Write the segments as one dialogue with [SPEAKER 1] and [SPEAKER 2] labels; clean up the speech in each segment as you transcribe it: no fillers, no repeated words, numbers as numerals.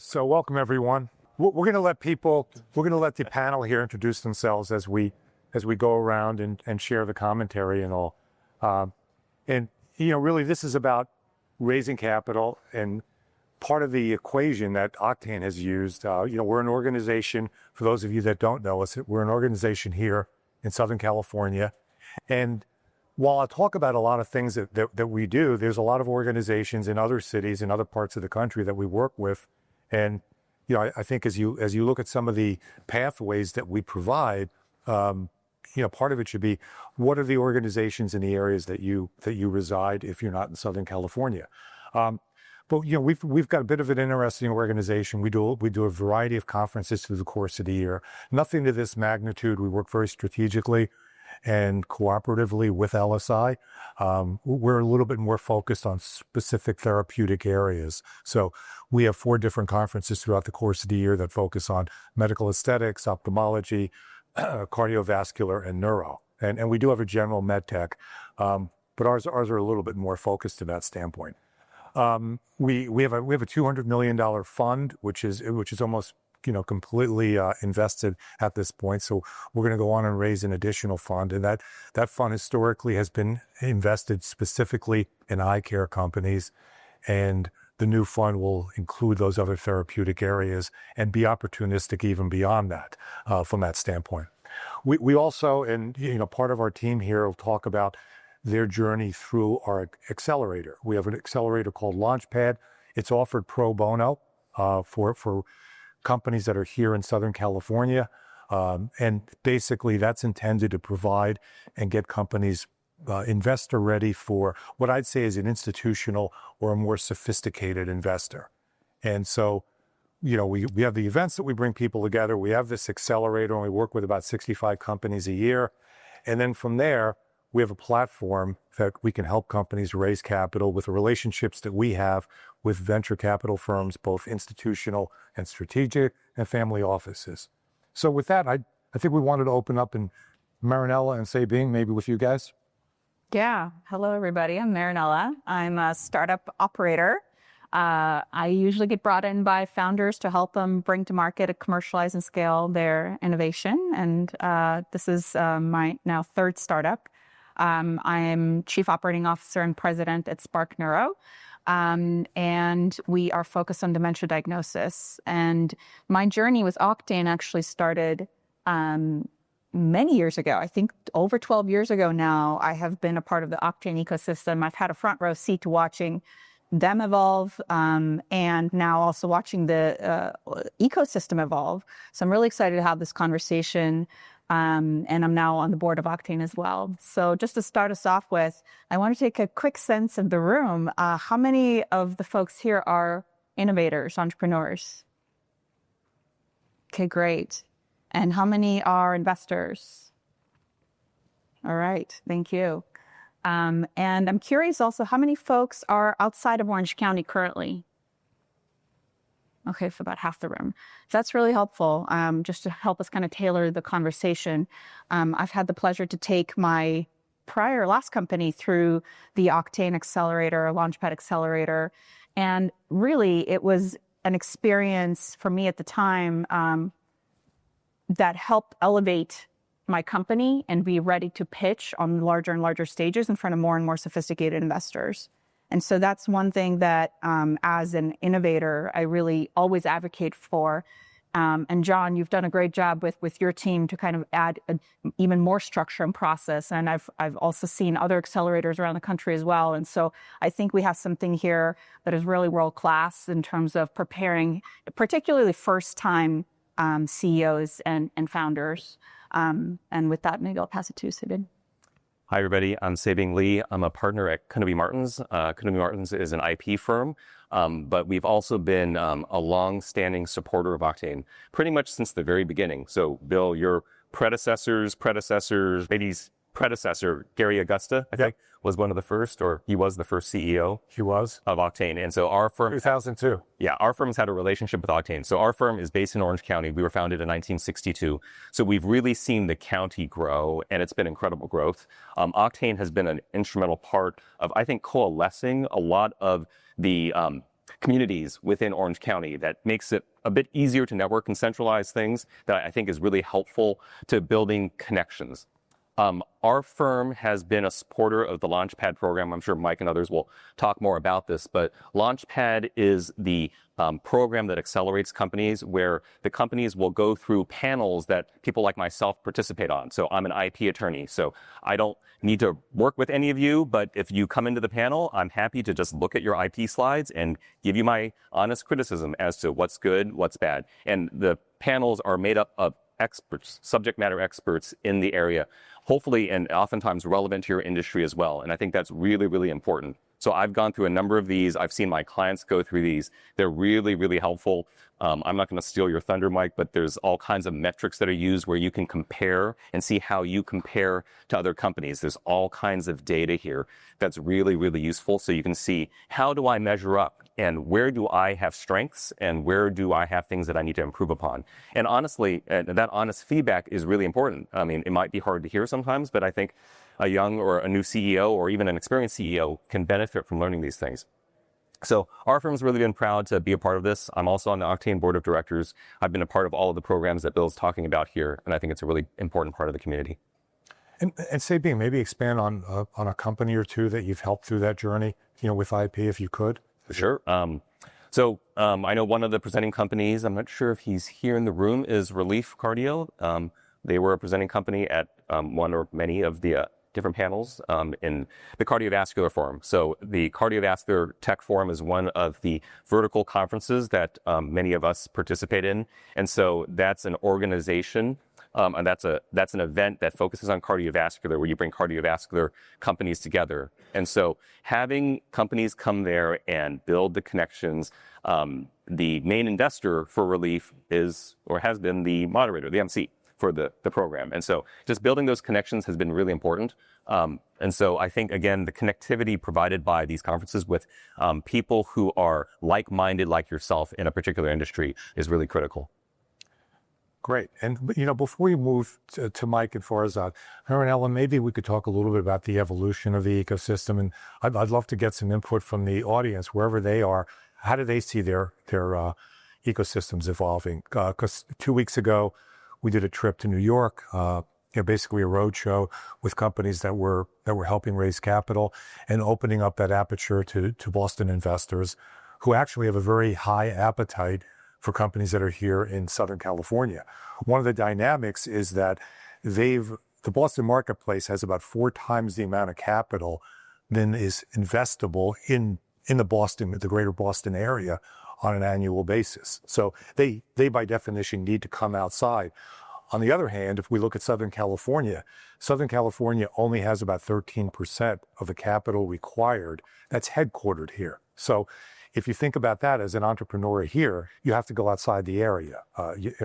[SPEAKER 1] So welcome everyone. We're going to let the panel here introduce themselves as we go around and share the commentary and all. And really this is about raising capital, and part of the equation that Octane has used. We're an organization, for those of you that don't know us, we're an organization here in Southern California. And while I talk about a lot of things that we do, there's a lot of organizations in other cities and other parts of the country that we work with. And I think as you look at some of the pathways that we provide, part of it should be, what are the organizations in the areas that you reside if you're not in Southern California? But we've got a bit of an interesting organization. We do a variety of conferences through the course of the year. Nothing to this magnitude. We work very strategically and cooperatively with LSI. We're a little bit more focused on specific therapeutic areas. So we have 4 different conferences throughout the course of the year that focus on medical aesthetics, ophthalmology, cardiovascular, and neuro. And we do have a general med tech, but ours are a little bit more focused to that standpoint. We have a $200 million fund, which is almost completely invested at this point. So we're going to go on and raise an additional fund, and that fund historically has been invested specifically in eye care companies, and the new fund will include those other therapeutic areas and be opportunistic even beyond that from that standpoint. We also, and part of our team here will talk about their journey through our accelerator. We have an accelerator called Launchpad. It's offered pro bono for companies that are here in Southern California. And basically that's intended to provide and get companies investor ready for what I'd say is an institutional or a more sophisticated investor. And so, we have the events that we bring people together. We have this accelerator, and we work with about 65 companies a year. And then from there, we have a platform that we can help companies raise capital with the relationships that we have with venture capital firms, both institutional and strategic, and family offices. So with that, I think we wanted to open up in Marinela and Sabing, maybe with you guys.
[SPEAKER 2] Yeah. Hello, everybody. I'm Marinela. I'm a startup operator. I usually get brought in by founders to help them bring to market, commercialize, and scale their innovation. And this is my now 3rd startup. I'm Chief Operating Officer and President at Spark Neuro. And we are focused on dementia diagnosis. And my journey with Octane actually started many years ago. I think over 12 years ago now. I have been a part of the Octane ecosystem. I've had a front row seat to watching them evolve, and now also watching the ecosystem evolve. So I'm really excited to have this conversation. And I'm now on the board of Octane as well. So just to start us off with, I want to take a quick sense of the room. How many of the folks here are innovators, entrepreneurs? Okay, great. And how many are investors? All right, thank you. And I'm curious also, how many folks are outside of Orange County currently? Okay, for about half the room. That's really helpful, just to help us kind of tailor the conversation. I've had the pleasure to take my last company through the Octane Accelerator, Launchpad Accelerator. And really, it was an experience for me at the time that helped elevate my company and be ready to pitch on larger and larger stages in front of more and more sophisticated investors. And so that's one thing that, as an innovator, I really always advocate for. And John, you've done a great job with your team to kind of add even more structure and process. And I've also seen other accelerators around the country as well. And so I think we have something here that is really world class in terms of preparing, particularly first-time CEOs and founders. And with that, maybe I'll pass it to you, Sabing.
[SPEAKER 3] Hi, everybody. I'm Sabing Lee. I'm a partner at Knobbe Martens. Knobbe Martens is an IP firm, but we've also been a long-standing supporter of Octane pretty much since the very beginning. So, Bill, your predecessor's predecessor, Gary Augusta, I think, was one of the first, or he was the first CEO.
[SPEAKER 1] He was.
[SPEAKER 3] Of Octane. And so our firm...
[SPEAKER 1] 2002.
[SPEAKER 3] Yeah, our firm's had a relationship with Octane. So our firm is based in Orange County. We were founded in 1962. So we've really seen the county grow, and it's been incredible growth. Octane has been an instrumental part of, I think, coalescing a lot of the communities within Orange County that makes it a bit easier to network and centralize things that I think is really helpful to building connections. Our firm has been a supporter of the Launchpad program. I'm sure Mike and others will talk more about this, but Launchpad is the program that accelerates companies where the companies will go through panels that people like myself participate on. So I'm an IP attorney, so I don't need to work with any of you, but if you come into the panel, I'm happy to just look at your IP slides and give you my honest criticism as to what's good, what's bad. And the panels are made up of experts, subject matter experts in the area, hopefully and oftentimes relevant to your industry as well. And I think that's really, really important. So I've gone through a number of these. I've seen my clients go through these. They're really, really helpful. I'm not going to steal your thunder, Mike, but there's all kinds of metrics that are used where you can compare and see how you compare to other companies. There's all kinds of data here that's really, really useful. So you can see, how do I measure up and where do I have strengths and where do I have things that I need to improve upon? And honestly, that honest feedback is really important. I mean, it might be hard to hear sometimes, but I think a young or a new CEO or even an experienced CEO can benefit from learning these things. So our firm's really been proud to be a part of this. I'm also on the Octane board of directors. I've been a part of all of the programs that Bill's talking about here, and I think it's a really important part of the community.
[SPEAKER 1] And Sabing, maybe expand on a company or two that you've helped through that journey, with IP, if you could.
[SPEAKER 3] Sure. So I know one of the presenting companies, I'm not sure if he's here in the room, is Relief Cardio. They were a presenting company at one or many of the different panels in the cardiovascular forum. So the cardiovascular tech forum is one of the vertical conferences that many of us participate in. And so that's an organization and that's an event that focuses on cardiovascular, where you bring cardiovascular companies together. And so having companies come there and build the connections, the main investor for Relief is, or has been, the moderator, the MC for the program. And so just building those connections has been really important. And so I think, again, the connectivity provided by these conferences with people who are like-minded like yourself in a particular industry is really critical.
[SPEAKER 1] Great. And, before we move to Mike and Farzad, Marinela, maybe we could talk a little bit about the evolution of the ecosystem. And I'd love to get some input from the audience, wherever they are. How do they see their ecosystems evolving? Because 2 weeks ago, we did a trip to New York, basically a roadshow with companies that were helping raise capital and opening up that aperture to Boston investors who actually have a very high appetite for companies that are here in Southern California. One of the dynamics is that the Boston marketplace has about 4 times the amount of capital than is investable in the greater Boston area on an annual basis. So they by definition need to come outside. On the other hand, if we look at Southern California only has about 13% of the capital required that's headquartered here. So if you think about that as an entrepreneur here, you have to go outside the area,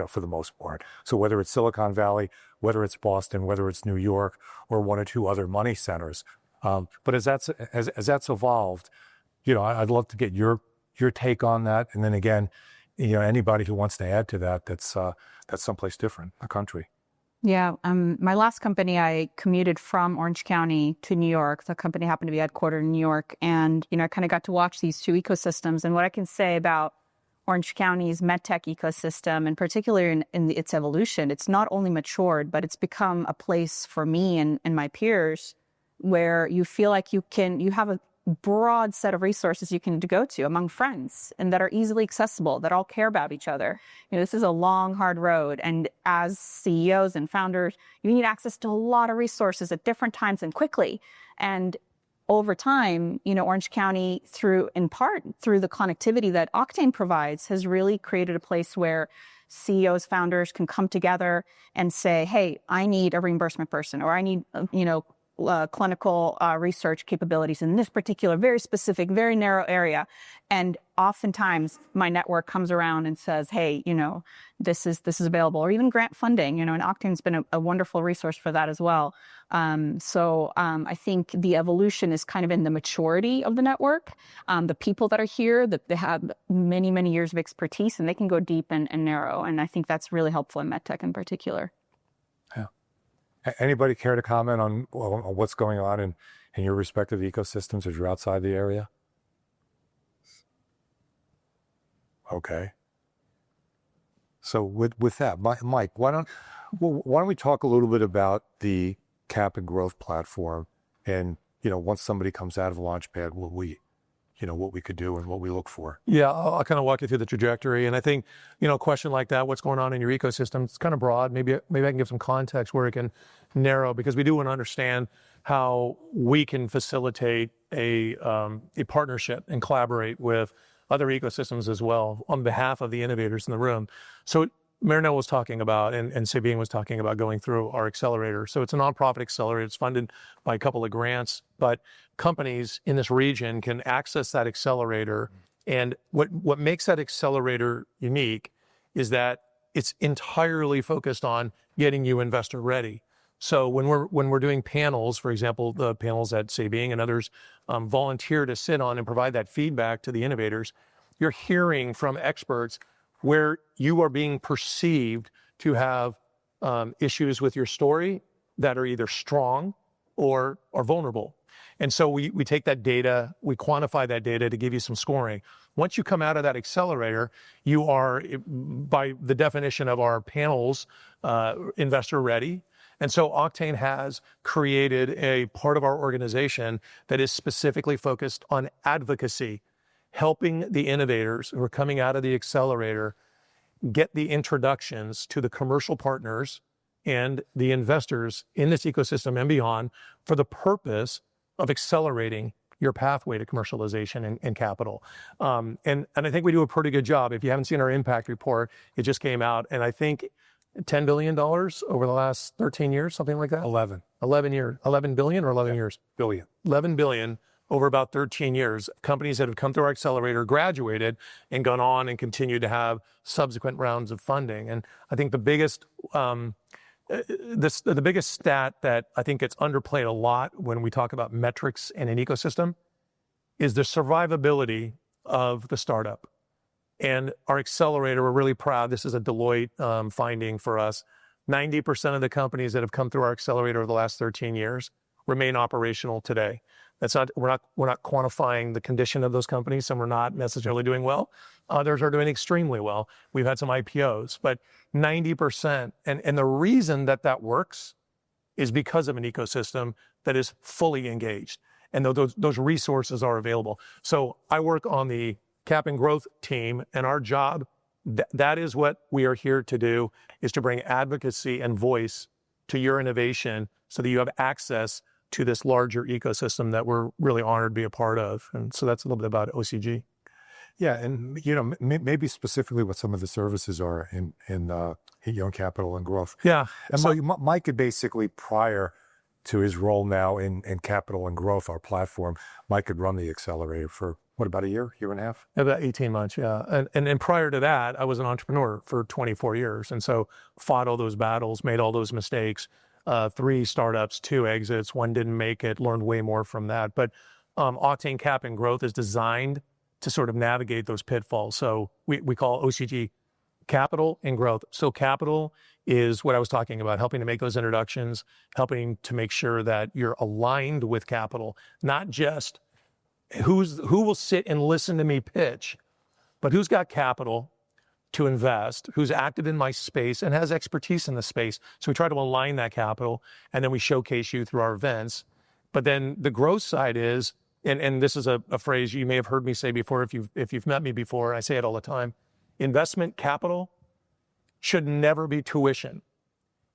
[SPEAKER 1] for the most part. So whether it's Silicon Valley, whether it's Boston, whether it's New York, or 1 or 2 other money centers. But as that's evolved, I'd love to get your take on that. And then again, anybody who wants to add to that's someplace different, a country.
[SPEAKER 2] Yeah. My last company, I commuted from Orange County to New York. The company happened to be headquartered in New York. And, I kind of got to watch these 2 ecosystems. And what I can say about Orange County's medtech ecosystem, and particularly in its evolution, it's not only matured, but it's become a place for me and my peers where you feel like you have a broad set of resources you can go to among friends and that are easily accessible, that all care about each other. This is a long, hard road. And as CEOs and founders, you need access to a lot of resources at different times and quickly. And over time, Orange County, in part through the connectivity that Octane provides, has really created a place where CEOs, founders can come together and say, hey, I need a reimbursement person, or I need, clinical research capabilities in this particular, very specific, very narrow area. And oftentimes my network comes around and says, hey, this is available, or even grant funding, and Octane's been a wonderful resource for that as well. So I think the evolution is kind of in the maturity of the network. The people that are here, that they have many, many years of expertise, and they can go deep and narrow. And I think that's really helpful in medtech in particular.
[SPEAKER 1] Yeah. Anybody care to comment on what's going on in your respective ecosystems as you're outside the area? Okay. So with that, Mike, why don't we talk a little bit about the Cap and Growth platform, and once somebody comes out of Launchpad, what we could do and what we look for.
[SPEAKER 4] Yeah, I'll kind of walk you through the trajectory. And I think, a question like that, what's going on in your ecosystem, it's kind of broad. Maybe I can give some context where it can narrow, because we do want to understand how we can facilitate a partnership and collaborate with other ecosystems as well on behalf of the innovators in the room. So Marinela was talking about, and Sabing was talking about going through our accelerator. So it's a nonprofit accelerator. It's funded by a couple of grants, but companies in this region can access that accelerator. And what makes that accelerator unique is that it's entirely focused on getting you investor ready. So when we're doing panels, for example, the panels that Sabing and others volunteer to sit on and provide that feedback to the innovators, you're hearing from experts where you are being perceived to have issues with your story that are either strong or vulnerable. And so we take that data, we quantify that data to give you some scoring. Once you come out of that accelerator, you are, by the definition of our panels, investor ready. And so Octane has created a part of our organization that is specifically focused on advocacy, helping the innovators who are coming out of the accelerator get the introductions to the commercial partners and the investors in this ecosystem and beyond, for the purpose of accelerating your pathway to commercialization and capital. And I think we do a pretty good job. If you haven't seen our impact report, it just came out, and I think $10 billion over the last 13 years, something like that?
[SPEAKER 1] 11
[SPEAKER 4] years. 11 billion or 11 years?
[SPEAKER 1] billion.
[SPEAKER 4] 11 billion over about 13 years. Companies that have come through our accelerator, graduated, and gone on and continued to have subsequent rounds of funding. And I think the biggest the biggest stat that I think gets underplayed a lot when we talk about metrics in an ecosystem is the survivability of the startup. And our accelerator, we're really proud. This is a Deloitte finding for us. 90% of the companies that have come through our accelerator over the last 13 years remain operational today. We're not quantifying the condition of those companies. Some are not necessarily doing well. Others are doing extremely well. We've had some IPOs, but 90%. And the reason that works is because of an ecosystem that is fully engaged, and those resources are available. So I work on the Cap and Growth team, and our job, that is what we are here to do, is to bring advocacy and voice to your innovation so that you have access to this larger ecosystem that we're really honored to be a part of. And so that's a little bit about OCG.
[SPEAKER 1] Yeah, and maybe specifically what some of the services are in capital and growth.
[SPEAKER 4] Yeah.
[SPEAKER 1] And so Mike could basically, prior to his role now in capital and growth, our platform, Mike could run the accelerator for about a year and a half?
[SPEAKER 4] About 18 months, yeah. And prior to that, I was an entrepreneur for 24 years. And so fought all those battles, made all those mistakes, 3 startups, 2 exits, 1 didn't make it, learned way more from that. But Octane Cap and Growth is designed to sort of navigate those pitfalls. So we call OCG capital and growth. So capital is what I was talking about, helping to make those introductions, helping to make sure that you're aligned with capital, not just who will sit and listen to me pitch, but who's got capital to invest, who's active in my space and has expertise in the space. So we try to align that capital, and then we showcase you through our events. But then the growth side is, and this is a phrase you may have heard me say before if you've met me before, I say it all the time, investment capital should never be tuition.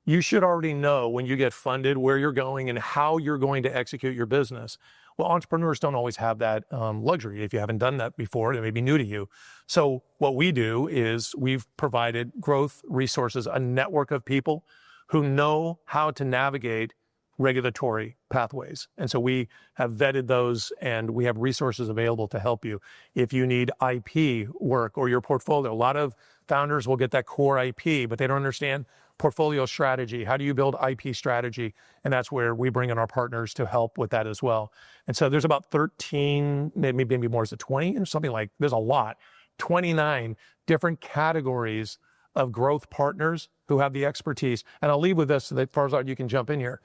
[SPEAKER 4] You should already know when you get funded where you're going and how you're going to execute your business. Well, entrepreneurs don't always have that luxury. If you haven't done that before, it may be new to you. So what we do is we've provided growth resources, a network of people who know how to navigate regulatory pathways. And so we have vetted those, and we have resources available to help you. If you need IP work or your portfolio, a lot of founders will get that core IP, but they don't understand portfolio strategy. How do you build IP strategy? And that's where we bring in our partners to help with that as well. And so there's about 13, maybe more, is it 20 or something like, there's a lot, 29 different categories of growth partners who have the expertise. And I'll leave with this so that Farzad, you can jump in here.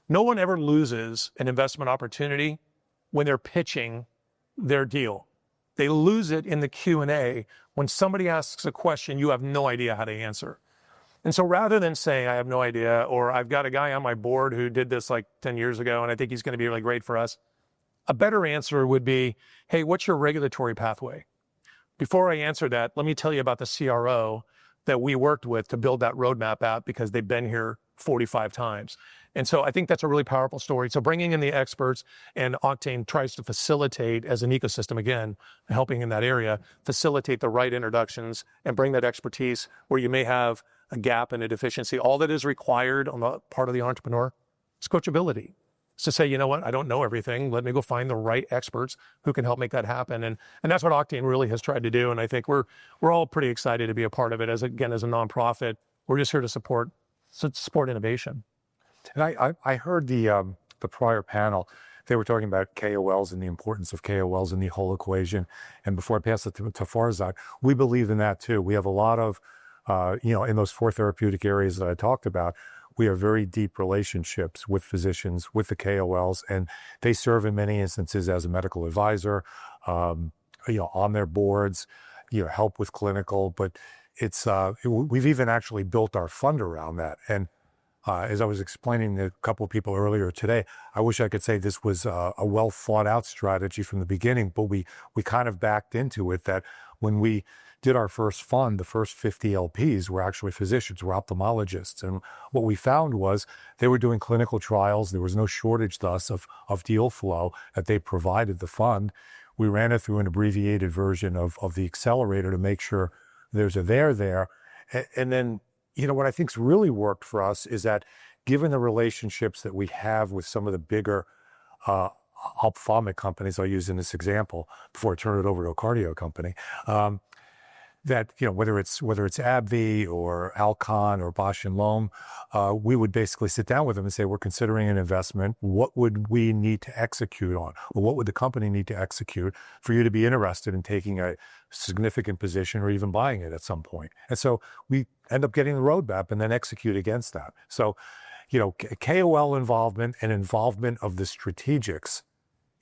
[SPEAKER 4] No one ever loses an investment opportunity when they're pitching their deal. They lose it in the Q&A when somebody asks a question you have no idea how to answer. And so rather than saying, I have no idea, or I've got a guy on my board who did this like 10 years ago, and I think he's going to be really great for us, a better answer would be, hey, what's your regulatory pathway? Before I answer that, let me tell you about the CRO that we worked with to build that roadmap out, because they've been here 45 times. And so I think that's a really powerful story. So bringing in the experts, and Octane tries to facilitate as an ecosystem, again, helping in that area, facilitate the right introductions and bring that expertise where you may have a gap and a deficiency. All that is required on the part of the entrepreneur is coachability. It's to say, you know what, I don't know everything. Let me go find the right experts who can help make that happen. And that's what Octane really has tried to do. And I think we're all pretty excited to be a part of it. As a nonprofit, we're just here to support innovation.
[SPEAKER 1] And I heard the prior panel, they were talking about KOLs and the importance of KOLs in the whole equation. And before I pass it to Farzad, we believe in that too. We have a lot of, in those 4 therapeutic areas that I talked about, we have very deep relationships with physicians, with the KOLs, and they serve in many instances as a medical advisor, on their boards, help with clinical, but it's, we've even actually built our fund around that. And as I was explaining to a couple of people earlier today, I wish I could say this was a well thought out strategy from the beginning, but we kind of backed into it, that when we did our first fund, the first 50 LPs were actually physicians, were ophthalmologists. And what we found was they were doing clinical trials. There was no shortage thus of deal flow, that they provided the fund. We ran it through an abbreviated version of the accelerator to make sure there's a there. And then, what I think's really worked for us is that, given the relationships that we have with some of the bigger ophthalmic companies, I'll use in this example before I turn it over to a cardio company, that, whether it's AbbVie or Alcon or Bausch and Lomb, we would basically sit down with them and say, we're considering an investment. What would we need to execute on? Or what would the company need to execute for you to be interested in taking a significant position or even buying it at some point? And so we end up getting the roadmap and then execute against that. So, KOL involvement and involvement of the strategics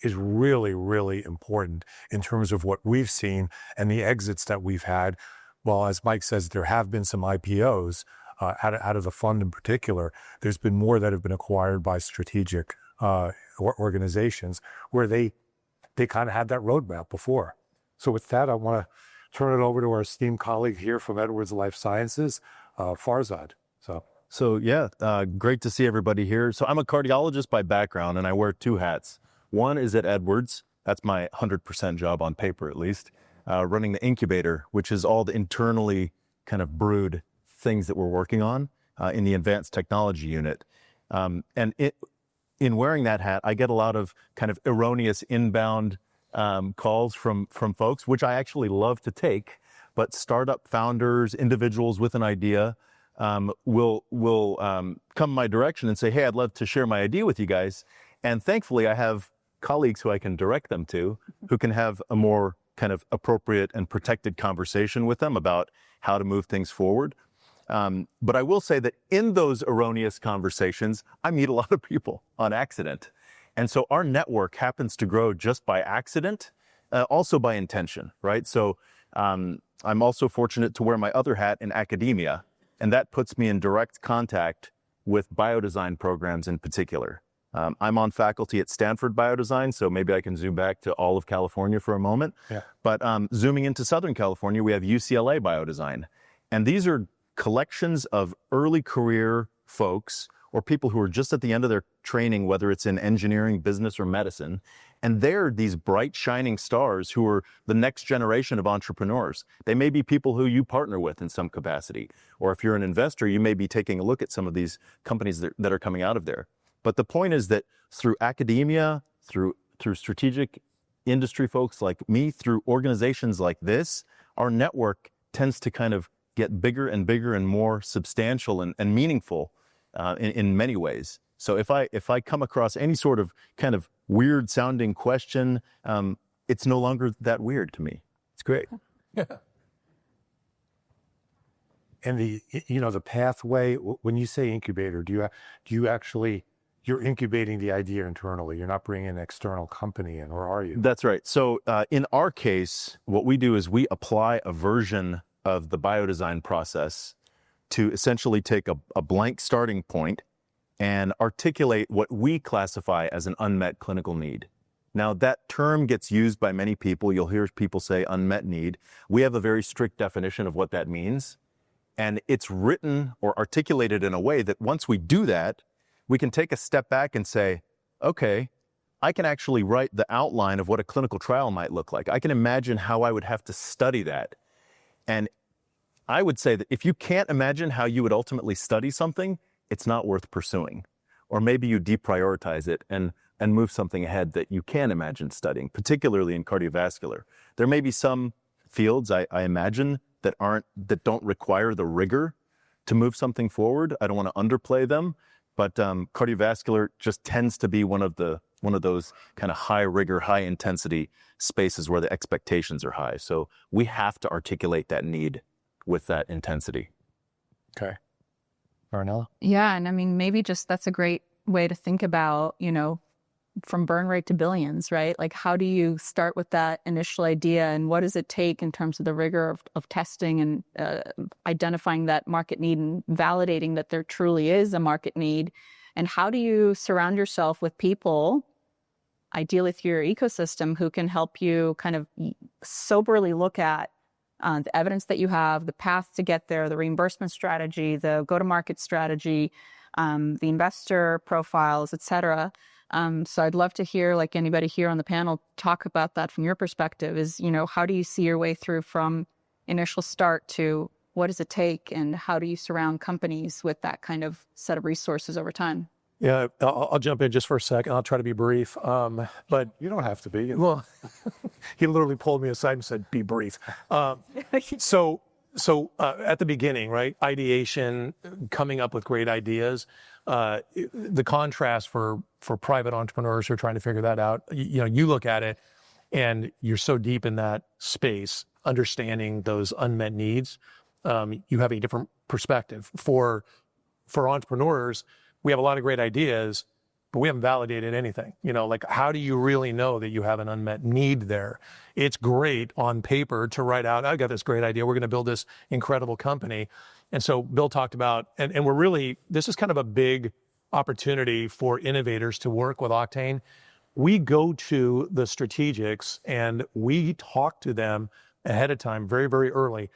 [SPEAKER 1] is really, really important in terms of what we've seen and the exits that we've had. Well, as Mike says, there have been some IPOs out of the fund in particular. There's been more that have been acquired by strategic organizations where they kind of had that roadmap before. So with that, I want to turn it over to our esteemed colleague here from Edwards Life Sciences, Farzad.
[SPEAKER 5] So yeah, great to see everybody here. So I'm a cardiologist by background, and I wear 2 hats. One is at Edwards. That's my 100% job on paper, at least, running the incubator, which is all the internally kind of brewed things that we're working on in the advanced technology unit. And in wearing that hat, I get a lot of kind of erroneous inbound calls from folks, which I actually love to take. But startup founders, individuals with an idea, will come my direction and say, hey, I'd love to share my idea with you guys. And thankfully, I have colleagues who I can direct them to, who can have a more kind of appropriate and protected conversation with them about how to move things forward. But I will say that in those erroneous conversations, I meet a lot of people on accident. And so our network happens to grow just by accident, also by intention, right? So I'm also fortunate to wear my other hat in academia, and that puts me in direct contact with biodesign programs in particular. I'm on faculty at Stanford Biodesign, so maybe I can zoom back to all of California for a moment.
[SPEAKER 1] Yeah.
[SPEAKER 5] But zooming into Southern California, we have UCLA Biodesign. And these are collections of early career folks or people who are just at the end of their training, whether it's in engineering, business, or medicine. And they're these bright, shining stars who are the next generation of entrepreneurs. They may be people who you partner with in some capacity. Or if you're an investor, you may be taking a look at some of these companies that are coming out of there. But the point is that through academia, through strategic industry folks like me, through organizations like this, our network tends to kind of get bigger and bigger and more substantial and meaningful in many ways. So if I come across any sort of kind of weird sounding question, it's no longer that weird to me. It's great.
[SPEAKER 1] Yeah. And the pathway, when you say incubator, do you actually you're incubating the idea internally. You're not bringing an external company in, or are you?
[SPEAKER 5] That's right. So in our case, what we do is we apply a version of the biodesign process to essentially take a blank starting point and articulate what we classify as an unmet clinical need. Now, that term gets used by many people. You'll hear people say unmet need. We have a very strict definition of what that means. And it's written or articulated in a way that once we do that, we can take a step back and say, okay, I can actually write the outline of what a clinical trial might look like. I can imagine how I would have to study that. And I would say that if you can't imagine how you would ultimately study something, it's not worth pursuing. Or maybe you deprioritize it and move something ahead that you can imagine studying, particularly in cardiovascular. There may be some fields, I imagine, that don't require the rigor to move something forward. I don't want to underplay them, but cardiovascular just tends to be one of those kind of high rigor, high intensity spaces where the expectations are high. So we have to articulate that need with that intensity.
[SPEAKER 1] Okay. Marinela?
[SPEAKER 2] Yeah, and I mean, maybe just that's a great way to think about, from burn rate to billions, right? Like, how do you start with that initial idea, and what does it take in terms of the rigor of testing and identifying that market need and validating that there truly is a market need? And how do you surround yourself with people, ideally through your ecosystem, who can help you kind of soberly look at the evidence that you have, the path to get there, the reimbursement strategy, the go-to-market strategy, the investor profiles, et cetera. So I'd love to hear, like anybody here on the panel, talk about that from your perspective. Is, how do you see your way through from initial start to what does it take, and how do you surround companies with that kind of set of resources over time?
[SPEAKER 4] Yeah, I'll jump in just for a second. I'll try to be brief. But
[SPEAKER 1] You don't have to be.
[SPEAKER 4] well, he literally pulled me aside and said, "Be brief." So at the beginning, right? Ideation, coming up with great ideas. The contrast for private entrepreneurs who are trying to figure that out. You look at it, and you're so deep in that space, understanding those unmet needs. You have a different perspective. For entrepreneurs, we have a lot of great ideas, but we haven't validated anything. Like, how do you really know that you have an unmet need there? It's great on paper to write out, I got this great idea, we're going to build this incredible company. And so Bill talked about, and this is kind of a big opportunity for innovators to work with Octane. We go to the strategics and we talk to them ahead of time, very, very early.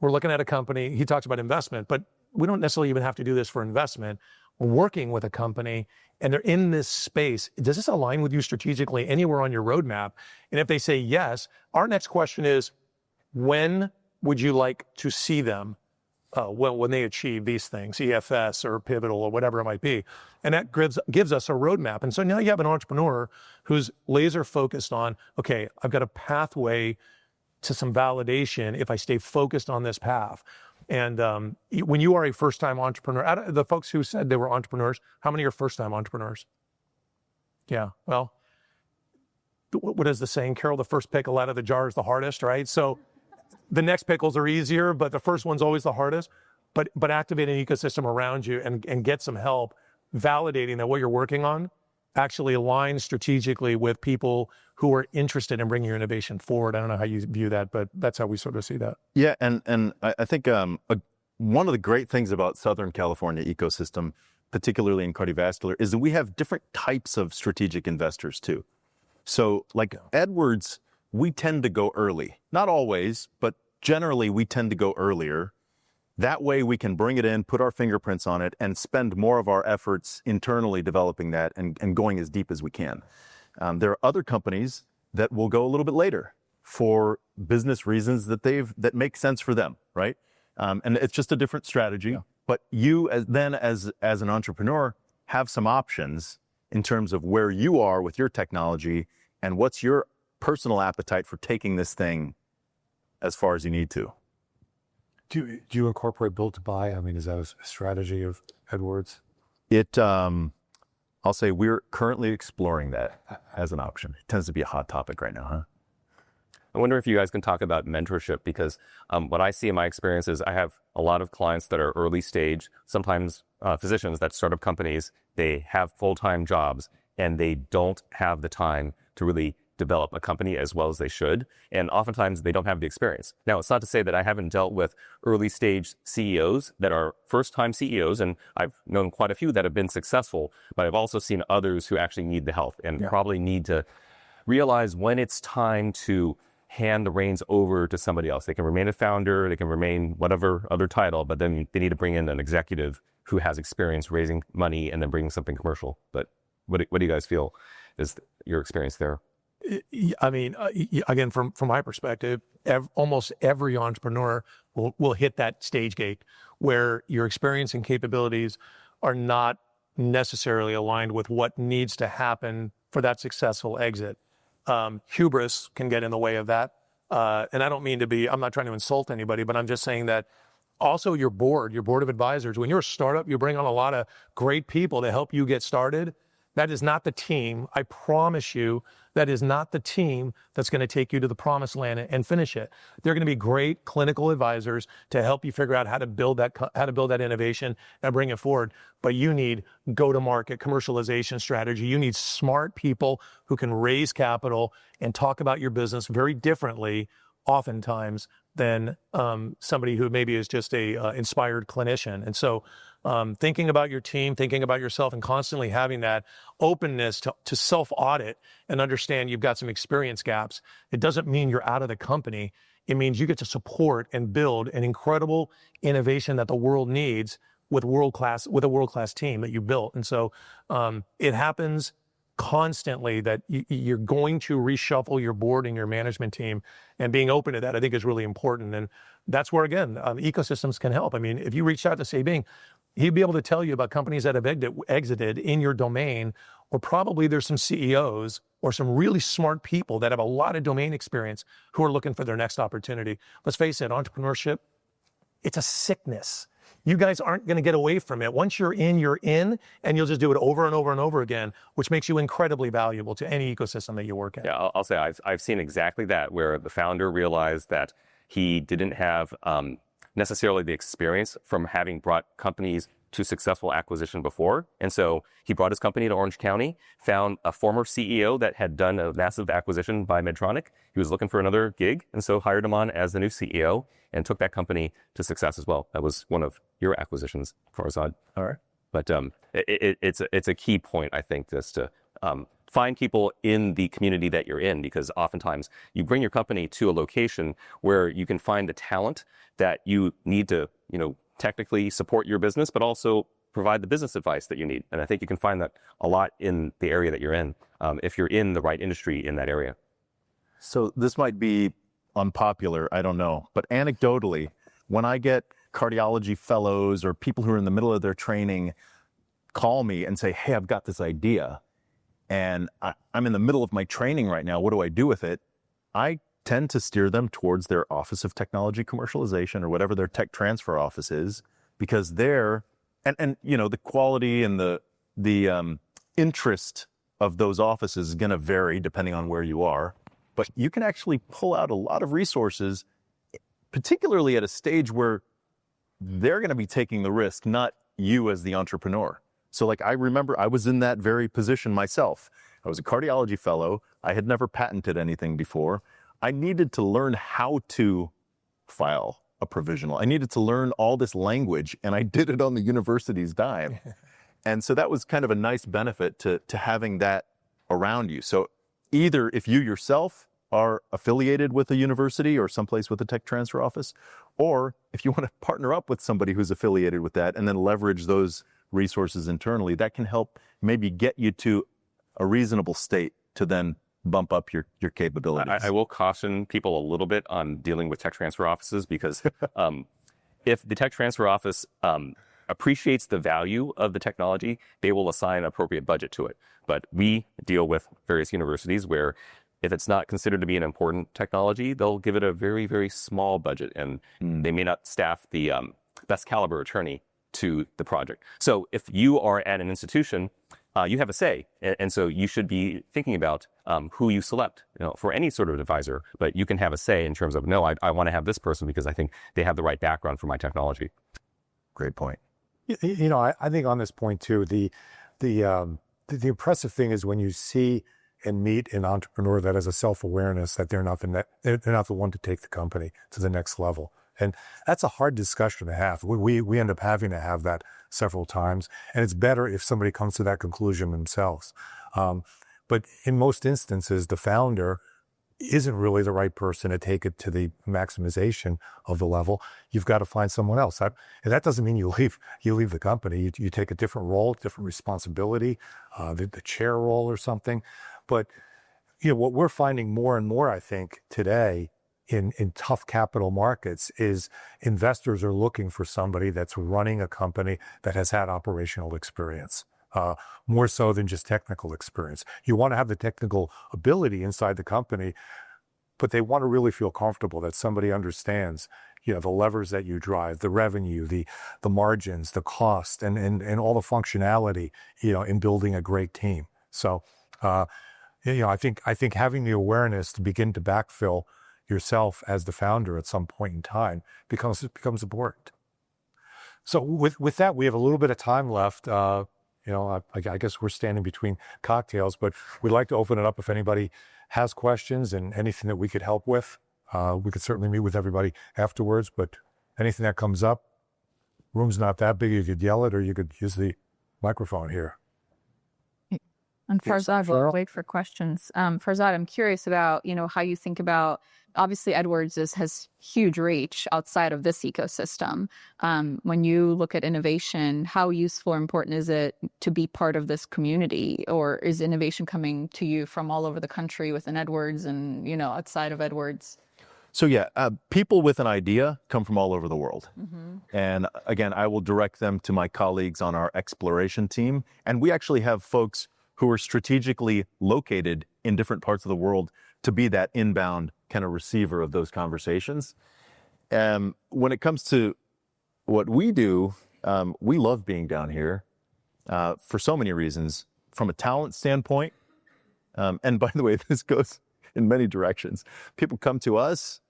[SPEAKER 4] We're looking at a company, he talks about investment, but we don't necessarily even have to do this for investment. We're working with a company and they're in this space. Does this align with you strategically anywhere on your roadmap? And if they say yes, our next question is, when would you like to see them when they achieve these things, EFS or pivotal or whatever it might be? And that gives us a roadmap. And so now you have an entrepreneur who's laser focused on, okay, I've got a pathway to some validation if I stay focused on this path. And when you are a first-time entrepreneur, out of the folks who said they were entrepreneurs, how many are first-time entrepreneurs? Yeah, well, what is the saying, Carol? The first pickle out of the jar is the hardest, right? So the next pickles are easier, but the first one's always the hardest. But activate an ecosystem around you and get some help validating that what you're working on actually aligns strategically with people who are interested in bringing your innovation forward. I don't know how you view that, but that's how we sort of see that.
[SPEAKER 5] Yeah, and I think one of the great things about Southern California ecosystem, particularly in cardiovascular, is that we have different types of strategic investors too. So like Edwards, we tend to go early. Not always, but generally we tend to go earlier. That way we can bring it in, put our fingerprints on it, and spend more of our efforts internally developing that and going as deep as we can. There are other companies that will go a little bit later for business reasons that make sense for them, right? And it's just a different strategy. Yeah. But you as an entrepreneur have some options in terms of where you are with your technology and what's your personal appetite for taking this thing as far as you need to.
[SPEAKER 1] Do you incorporate build to buy? I mean, is that a strategy of Edwards?
[SPEAKER 5] I'll say we're currently exploring that as an option. It tends to be a hot topic right now, huh?
[SPEAKER 3] I wonder if you guys can talk about mentorship, because what I see in my experience is I have a lot of clients that are early stage, sometimes physicians that start up companies, they have full-time jobs and they don't have the time to really develop a company as well as they should. And oftentimes they don't have the experience. Now, it's not to say that I haven't dealt with early stage CEOs that are first-time CEOs, and I've known quite a few that have been successful, but I've also seen others who actually need the help and probably need to realize when it's time to hand the reins over to somebody else. They can remain a founder, they can remain whatever other title, but then they need to bring in an executive who has experience raising money and then bringing something commercial. But what do you guys feel is your experience there?
[SPEAKER 4] I mean, again, from my perspective, almost every entrepreneur will hit that stage gate where your experience and capabilities are not necessarily aligned with what needs to happen for that successful exit. Hubris can get in the way of that. And I don't mean to be, I'm not trying to insult anybody, but I'm just saying that also your board of advisors, when you're a startup, you bring on a lot of great people to help you get started. That is not the team. I promise you, that is not the team that's going to take you to the promised land and finish it. They're going to be great clinical advisors to help you figure out how to build that innovation and bring it forward. But you need go-to-market commercialization strategy. You need smart people who can raise capital and talk about your business very differently, oftentimes, than somebody who maybe is just a inspired clinician. And so thinking about your team, thinking about yourself, and constantly having that openness to self-audit and understand you've got some experience gaps. It doesn't mean you're out of the company. It means you get to support and build an incredible innovation that the world needs with a world-class team that you built. And so it happens constantly that you're going to reshuffle your board and your management team, and being open to that, I think, is really important. And that's where, again, ecosystems can help. I mean, if you reach out to Sabing, he'd be able to tell you about companies that have exited in your domain, or probably there's some CEOs or some really smart people that have a lot of domain experience who are looking for their next opportunity. Let's face it, entrepreneurship, it's a sickness. You guys aren't going to get away from it. Once you're in, and you'll just do it over and over and over again, which makes you incredibly valuable to any ecosystem that you work in.
[SPEAKER 3] Yeah, I'll say I've seen exactly that, where the founder realized that he didn't have necessarily the experience from having brought companies to successful acquisition before. And so he brought his company to Orange County, found a former CEO that had done a massive acquisition by Medtronic. He was looking for another gig, and so hired him on as the new CEO and took that company to success as well. That was one of your acquisitions, Farzad.
[SPEAKER 5] All right.
[SPEAKER 3] But it's a key point, I think, just to find people in the community that you're in, because oftentimes you bring your company to a location where you can find the talent that you need to, technically support your business, but also provide the business advice that you need. And I think you can find that a lot in the area that you're in, if you're in the right industry in that area.
[SPEAKER 5] So this might be unpopular, I don't know, but anecdotally, when I get cardiology fellows or people who are in the middle of their training call me and say, hey, I've got this idea and I'm in the middle of my training right now, what do I do with it? I tend to steer them towards their Office of Technology Commercialization or whatever their tech transfer office is, because they're, and the quality and the interest of those offices is going to vary depending on where you are, but you can actually pull out a lot of resources, particularly at a stage where they're going to be taking the risk, not you as the entrepreneur. So like, I remember I was in that very position myself. I was a cardiology fellow. I had never patented anything before. I needed to learn how to file a provisional. I needed to learn all this language, and I did it on the university's dime. And so that was kind of a nice benefit to having that around you. So either if you yourself are affiliated with a university or someplace with a tech transfer office, or if you want to partner up with somebody who's affiliated with that and then leverage those resources internally, that can help maybe get you to a reasonable state to then bump up your capabilities.
[SPEAKER 3] I will caution people a little bit on dealing with tech transfer offices, because if the tech transfer office appreciates the value of the technology, they will assign an appropriate budget to it. But we deal with various universities where if it's not considered to be an important technology, they'll give it a very, very small budget, and they may not staff the best caliber attorney to the project. So if you are at an institution you have a say. And so you should be thinking about who you select, for any sort of advisor, but you can have a say in terms of, no, I want to have this person because I think they have the right background for my technology.
[SPEAKER 5] Great point.
[SPEAKER 1] I think on this point too, the impressive thing is when you see and meet an entrepreneur that has a self-awareness that they're not the one to take the company to the next level. And that's a hard discussion to have. We end up having to have that several times. And it's better if somebody comes to that conclusion themselves. But in most instances, the founder isn't really the right person to take it to the maximization of the level. You've got to find someone else. And that doesn't mean you leave the company. You take a different role, different responsibility, the chair role or something. But what we're finding more and more, I think, today in tough capital markets is investors are looking for somebody that's running a company that has had operational experience. More so than just technical experience. You want to have the technical ability inside the company, but they want to really feel comfortable that somebody understands, the levers that you drive, the revenue, the margins, the cost, and all the functionality, in building a great team. So, I think having the awareness to begin to backfill yourself as the founder at some point in time becomes important. So with that, we have a little bit of time left. I guess we're standing between cocktails, but we'd like to open it up if anybody has questions and anything that we could help with. We could certainly meet with everybody afterwards, but anything that comes up, room's not that big. You could yell it or you could use the microphone here.
[SPEAKER 2] And Farzad, we'll wait for questions. Farzad, I'm curious about, how you think about, obviously Edwards has huge reach outside of this ecosystem. When you look at innovation, how useful or important is it to be part of this community? Or is innovation coming to you from all over the country within Edwards and, outside of Edwards?
[SPEAKER 5] So people with an idea come from all over the world. Mm-hmm. And again, I will direct them to my colleagues on our exploration team. And we actually have folks who are strategically located in different parts of the world to be that inbound kind of receiver of those conversations. When it comes to what we do, we love being down here for so many reasons. From a talent standpoint, and by the way, this goes in many directions. People come to us,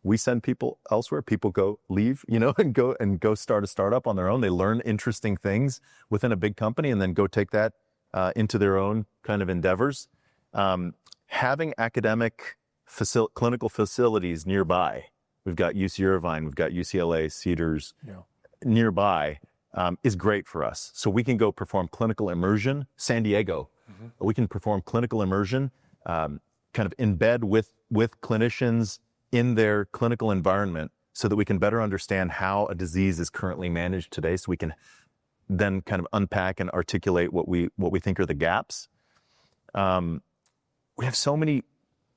[SPEAKER 5] we send people elsewhere. People leave, and go start a startup on their own. They learn interesting things within a big company and then go take that into their own kind of endeavors. Having academic clinical facilities nearby, we've got UC Irvine, we've got UCLA, Cedars nearby, is great for us. So we can go perform clinical immersion. San Diego, we can perform clinical immersion, kind of embed with clinicians in their clinical environment so that we can better understand how a disease is currently managed today, so we can then kind of unpack and articulate what we think are the gaps. We have so many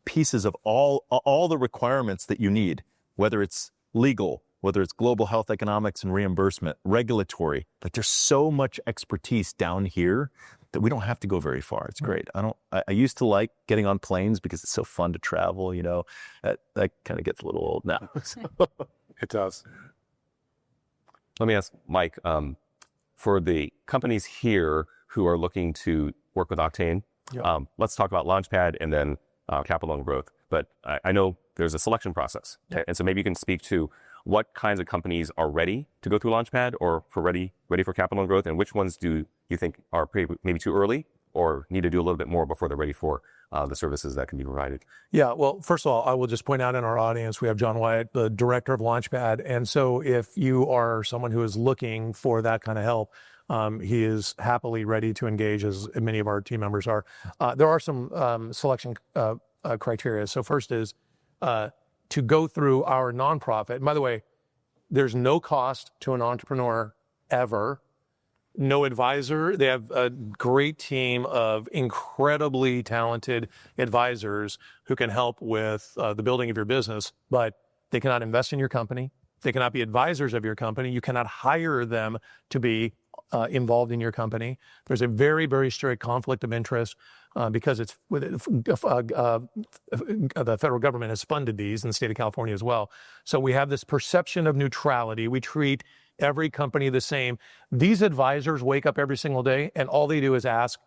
[SPEAKER 5] pieces of all the requirements that you need, whether it's legal, whether it's global health economics and reimbursement, regulatory. Like, there's so much expertise down here that we don't have to go very far. It's great. I used to like getting on planes because it's so fun to travel, that kind of gets a little old now.
[SPEAKER 1] It does.
[SPEAKER 3] Let me ask Mike, for the companies here who are looking to work with Octane, let's talk about Launchpad and then capital and growth. But I know there's a selection process. And so maybe you can speak to what kinds of companies are ready to go through Launchpad or ready for capital and growth, and which ones do you think are maybe too early or need to do a little bit more before they're ready for the services that can be provided?
[SPEAKER 4] Yeah, well, first of all, I will just point out in our audience, we have John Wyatt, the director of Launchpad. And so if you are someone who is looking for that kind of help, he is happily ready to engage, as many of our team members are. There are some selection criteria. So first is to go through our nonprofit. And by the way, there's no cost to an entrepreneur ever. No advisor. They have a great team of incredibly talented advisors who can help with the building of your business, but they cannot invest in your company. They cannot be advisors of your company. You cannot hire them to be involved in your company. There's a very, very strict conflict of interest because it's the federal government has funded these in the state of California as well. So we have this perception of neutrality. We treat every company the same. These advisors wake up every single day and all they do is ask,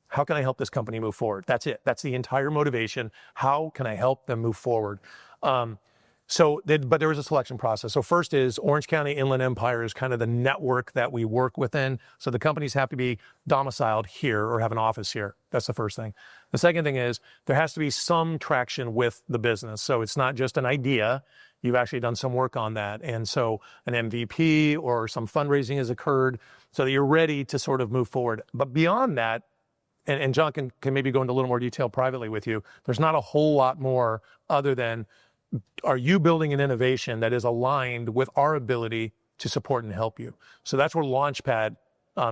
[SPEAKER 4] how can I help this company move forward? That's it. That's the entire motivation. How can I help them move forward? But there was a selection process. So first is Orange County Inland Empire is kind of the network that we work within. So the companies have to be domiciled here or have an office here. That's the first thing. The second thing is there has to be some traction with the business. So it's not just an idea. You've actually done some work on that. And so an MVP or some fundraising has occurred so that you're ready to sort of move forward. But beyond that, and John can maybe go into a little more detail privately with you, there's not a whole lot more other than, are you building an innovation that is aligned with our ability to support and help you? So that's where Launchpad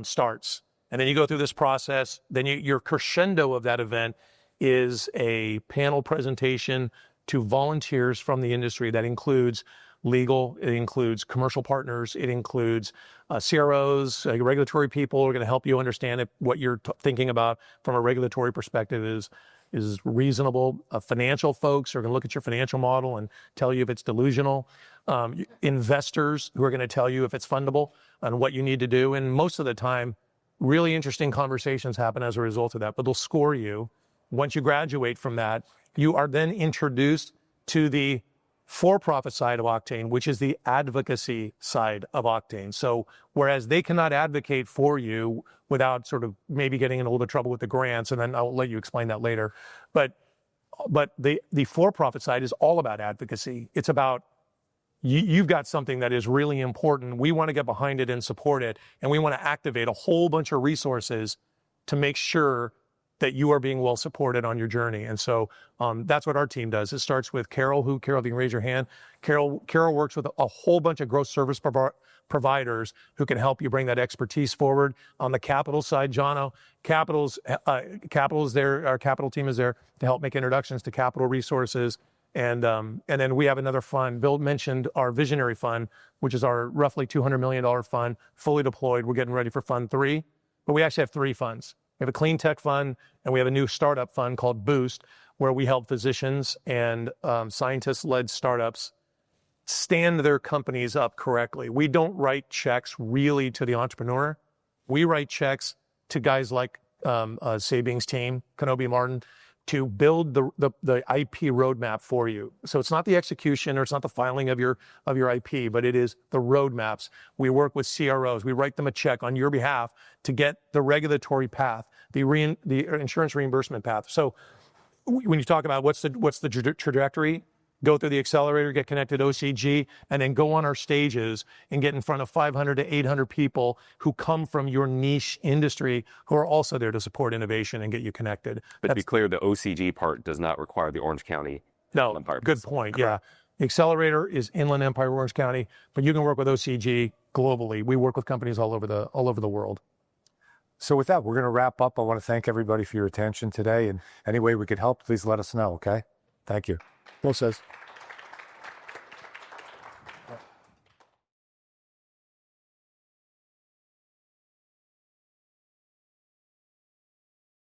[SPEAKER 4] starts. And then you go through this process. Then your crescendo of that event is a panel presentation to volunteers from the industry that includes legal, it includes commercial partners, it includes CROs, regulatory people who are going to help you understand what you're thinking about from a regulatory perspective is reasonable. Financial folks are going to look at your financial model and tell you if it's delusional. Investors who are going to tell you if it's fundable and what you need to do. And most of the time, really interesting conversations happen as a result of that, but they'll score you. Once you graduate from that, you are then introduced to the for-profit side of Octane, which is the advocacy side of Octane. So whereas they cannot advocate for you without sort of maybe getting in a little bit of trouble with the grants, and then I'll let you explain that later. But the for-profit side is all about advocacy. It's about you've got something that is really important. We want to get behind it and support it, and we want to activate a whole bunch of resources to make sure that you are being well supported on your journey. And so that's what our team does. It starts with Carol, you can raise your hand. Carol works with a whole bunch of gross service providers who can help you bring that expertise forward. On the capital side, Jono, capital's there, our capital team is there to help make introductions to capital resources. And then we have another fund. Bill mentioned our visionary fund, which is our roughly $200 million fund, fully deployed. We're getting ready for fund 3, but we actually have 3 funds. We have a clean tech fund, and we have a new startup fund called Boost, where we help physicians and scientist-led startups stand their companies up correctly. We don't write checks really to the entrepreneur. We write checks to guys like Sabing's team, Knobbe Martens, to build the IP roadmap for you. So it's not the execution or it's not the filing of your IP, but it is the roadmaps. We work with CROs. We write them a check on your behalf to get the regulatory path, the insurance reimbursement path. So when you talk about what's the trajectory, go through the accelerator, get connected to OCG, and then go on our stages and get in front of 500 to 800 people who come from your niche industry who are also there to support innovation and get you connected.
[SPEAKER 3] But to be clear, the OCG part does not require the Orange County
[SPEAKER 4] No,
[SPEAKER 3] Empire.
[SPEAKER 4] good point.
[SPEAKER 3] Correct.
[SPEAKER 4] Yeah. The accelerator is Inland Empire, Orange County, but you can work with OCG globally. We work with companies all over the world.
[SPEAKER 1] So with that, we're going to wrap up. I want to thank everybody for your attention today. And any way we could help, please let us know, okay? Thank you.
[SPEAKER 4] Well says.